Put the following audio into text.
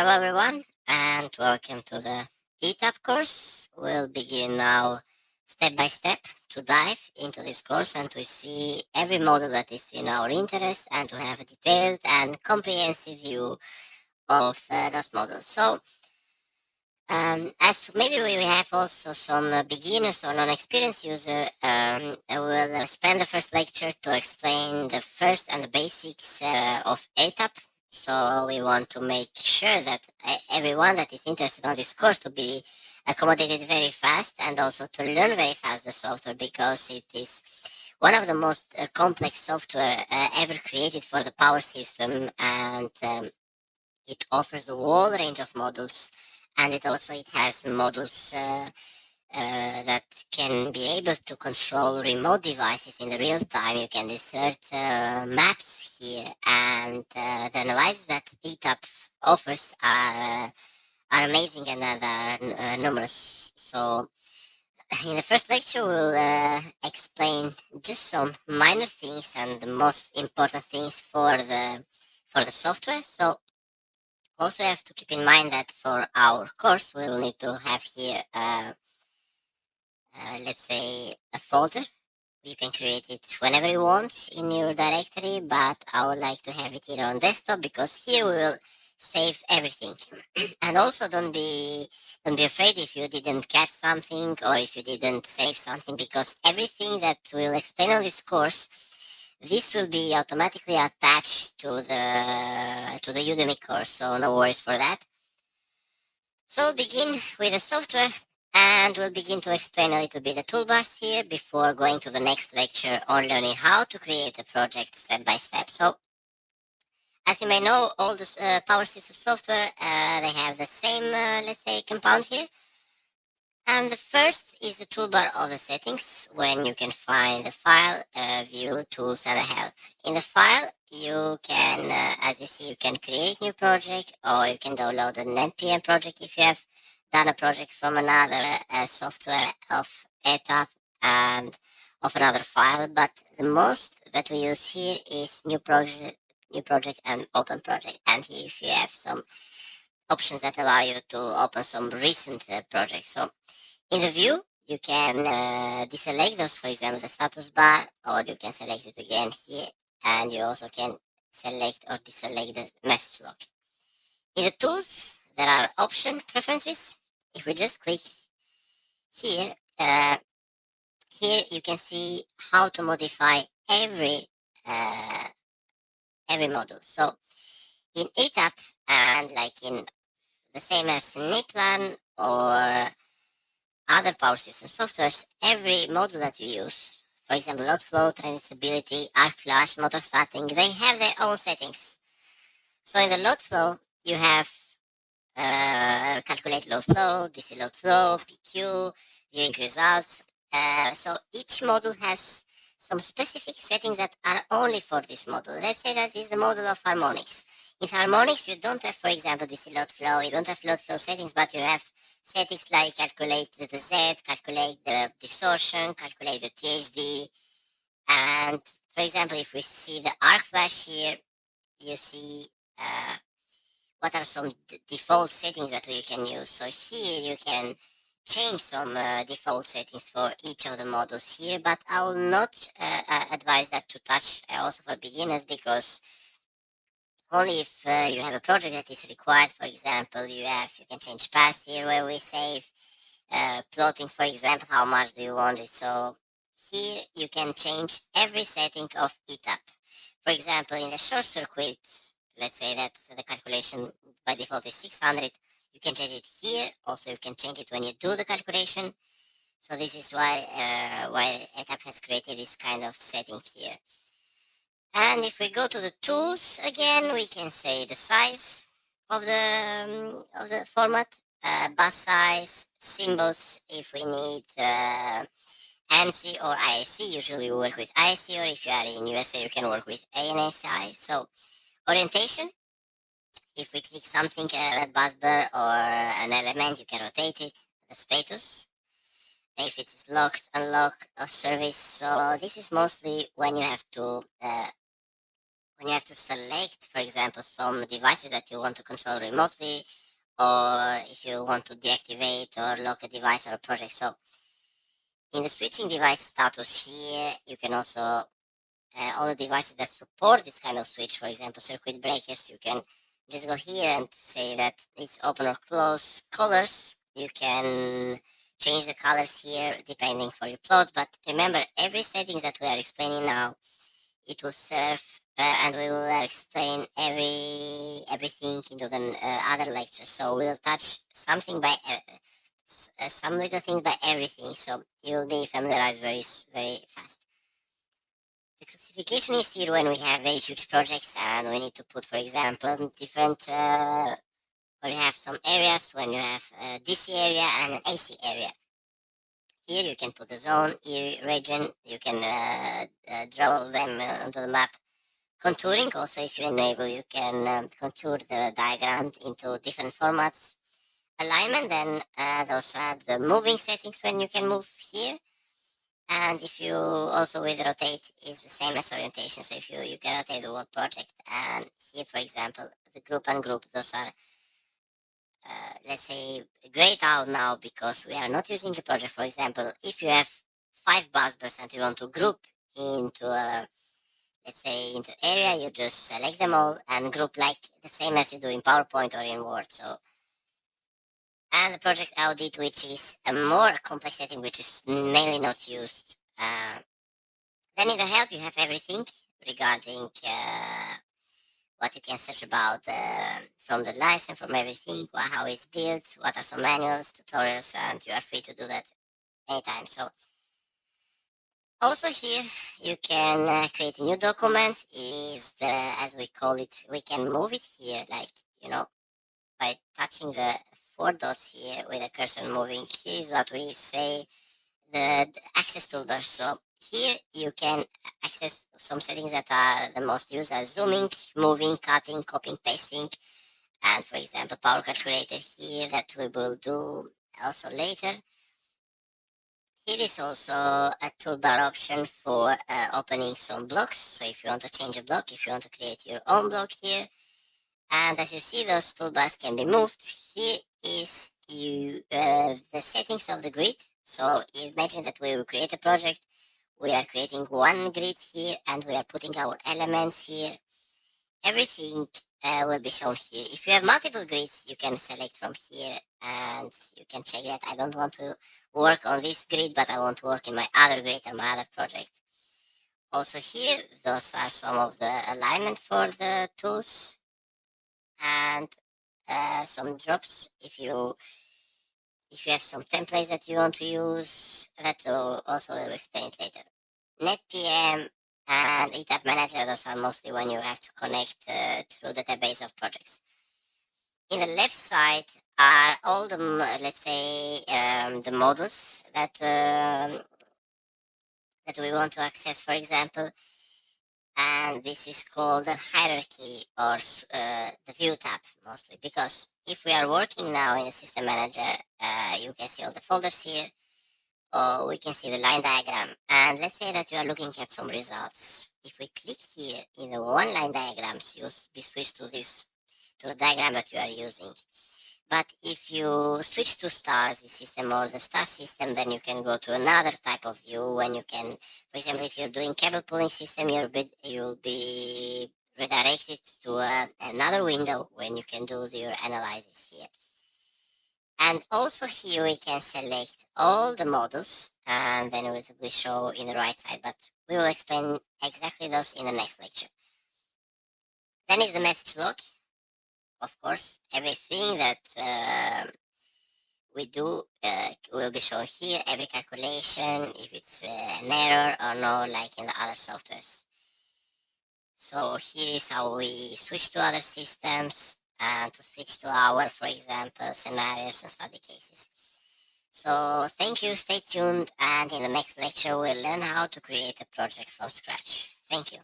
Hello everyone and welcome to the ETAP course. We'll begin now step by step to dive into this course and to see every model that is in our interest and to have a detailed and comprehensive view of those models. So as maybe we have also some beginners or non-experienced user, we'll spend the first lecture to explain the first and the basics of ETAP. So we want to make sure that everyone that is interested in this course to be accommodated very fast and also to learn very fast the software because it is one of the most complex software ever created for the power system, and it offers the whole range of models, and it has models that can be able to control remote devices in the real time. You can insert maps here, and the analysis that ETAP offers are amazing and are numerous. So in the first lecture, we'll explain just some minor things and the most important things for the software. So also have to keep in mind that for our course, we'll need to have here, let's say, a folder. You can create it whenever you want in your directory, but I would like to have it here on desktop because here we will save everything. And also don't be afraid if you didn't catch something or if you didn't save something, because everything that we'll explain on this course, this will be automatically attached to the Udemy course, so no worries for that. So we'll begin with the software, and we'll begin to explain a little bit the toolbars here before going to the next lecture on learning how to create a project step by step. So as you may know, all the power system software, they have the same, let's say, compound here. And the first is the toolbar of the settings, when you can find the file, view, tools, and the help. In the file, you can, as you see, you can create new project, or you can download an NPM project if you have done a project from another software of ETAP and of another file. But the most that we use here is new project, and open project. And here if you have some options that allow you to open some recent projects. So in the view, you can deselect those, for example, the status bar, or you can select it again here, and you also can select or deselect the message log. In the tools, there are option preferences. If we just click here, here you can see how to modify every module. So in ETAP, and like in the same as NIPLAN or other power system softwares, every module that you use, for example, load flow, transient stability, arc flash, motor starting, they have their own settings. So in the load flow, you have calculate load flow, DC load flow, PQ, viewing results. So each module has some specific settings that are only for this module. Let's say that is the module of harmonics. In harmonics, you don't have, for example, DC load flow, you don't have load flow settings, but you have settings like calculate the Z, calculate the distortion, calculate the THD. And for example, if we see the arc flash here, you see what are some default settings that you can use. So here you can change some default settings for each of the models here, but I will not advise that to touch also for beginners, because only if you have a project that is required. For example, you can change paths here where we save, plotting, for example, how much do you want it. So here you can change every setting of ETAP. For example, in the short circuit, let's say that the calculation by default is 600. You can change it here. Also, you can change it when you do the calculation. So this is why ETAP has created this kind of setting here. And if we go to the tools again, we can say the size of the format, bus size, symbols if we need ANSI or ISC. Usually we work with ISC, or if you are in USA, you can work with ANSI. So orientation, if we click something, a bus bar or an element, you can rotate it. The status, if it is locked, unlocked, or service. So this is mostly when you have to when you have to select, for example, some devices that you want to control remotely, or if you want to deactivate or lock a device or a project. So in the switching device status here, you can also, all the devices that support this kind of switch, for example, circuit breakers, you can just go here and say that it's open or close colors. You can change the colors here depending for your plots, but remember, every settings that we are explaining now, it will serve, and we will explain everything into the other lectures. So we will touch something by some little things by everything, so you will be familiarized very fast. The classification is here when we have very huge projects and we need to put, for example, different, or you have some areas when you have a DC area and an AC area. Here you can put the zone, region, you can draw them onto the map. Contouring also, if you enable, you can contour the diagram into different formats. Alignment, then those are the moving settings when you can move here. And if you also with rotate is the same as orientation. So if you can rotate the whole project, and here, for example, the group and group, those are, let's say, grayed out now because we are not using a project. For example, if you have 5 buzzbars and you want to group into a, let's say, into area, you just select them all and group like the same as you do in PowerPoint or in Word. So, and the project audit, which is a more complex setting, which is mainly not used. Then in the help, you have everything regarding what you can search about from the license, from everything, how it's built, what are some manuals, tutorials, and you are free to do that anytime. So also here, you can create a new document. Is the, as we call it, we can move it here, like, by touching the 4 dots here with the cursor moving. Here is what we say the access toolbar. So here you can access some settings that are the most used, as zooming, moving, cutting, copying, pasting, and for example, power calculator here that we will do also later. Here is also a toolbar option for opening some blocks. So if you want to change a block, if you want to create your own block here, and as you see, those toolbars can be moved. Here is the settings of the grid. So imagine that we will create a project. We are creating one grid here, and we are putting our elements here. Everything will be shown here. If you have multiple grids, you can select from here, and you can check that I don't want to work on this grid, but I want to work in my other grid or my other project. Also here, those are some of the alignment for the tools, and some drops if you have some templates that you want to use. That also will explain it later. NetPM and ETAP Manager, those are mostly when you have to connect through the database of projects. In the left side are all the, let's say, the models that that we want to access, for example, and this is called the hierarchy, or the view tab mostly, because if we are working now in the system manager, you can see all the folders here, or we can see the line diagram. And let's say that you are looking at some results. If we click here in the one line diagrams, you'll be switched to the diagram that you are using. But if you switch to stars, the system, or the star system, then you can go to another type of view when you can, for example, if you're doing cable pulling system, you'll be redirected to another window when you can do your analysis here. And also here we can select all the models, and then it will show in the right side, but we will explain exactly those in the next lecture. Then is the message log. Of course, everything that we do will be shown here, every calculation, if it's an error or no, like in the other softwares. So here is how we switch to other systems and to switch to our, for example, scenarios and study cases. So thank you, stay tuned, and in the next lecture we'll learn how to create a project from scratch. Thank you.